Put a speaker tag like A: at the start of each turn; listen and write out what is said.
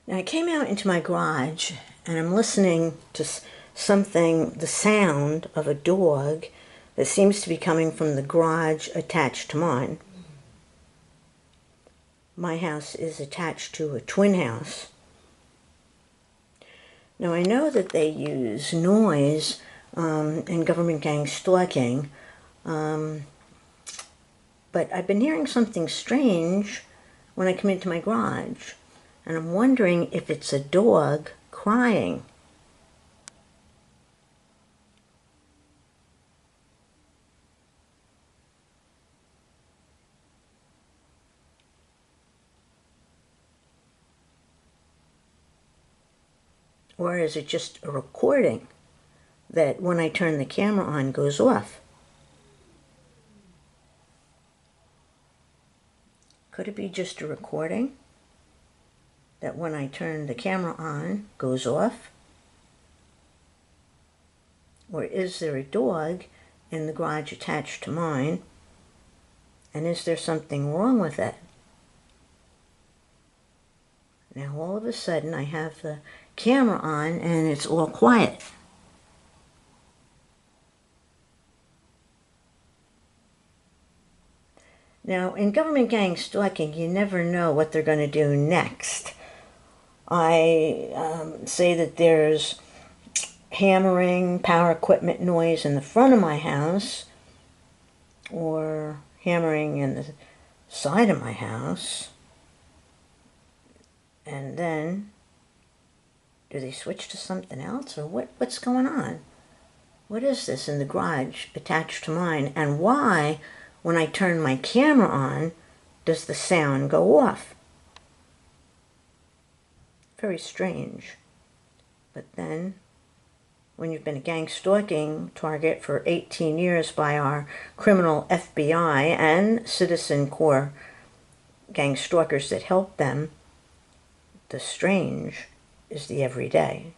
A: Now I came out into my garage and I'm listening to something, the sound of a dog that seems to be coming from the garage attached to mine. My house is attached to a twin house. Now I know that they use noise in government gang stalking, but I've been hearing something strange when I come into my garage, and I'm wondering if it's a dog crying. Or is it just a recording that when I turn the camera on goes off? Could it be just a recording that when I turn the camera on goes off? Or is there a dog in the garage attached to mine, and is there something wrong with it? Now all of a sudden I have the camera on and it's all quiet. Now in government gang stalking, you never know what they're going to do next. I say that there's hammering, power equipment noise in the front of my house, or hammering in the side of my house. And then, do they switch to something else, or what's going on? What is this in the garage attached to mine, and why, when I turn my camera on, does the sound go off? Very strange. But then, when you've been a gang stalking target for 18 years by our criminal FBI and Citizen Corps gang stalkers that help them, the strange is the everyday.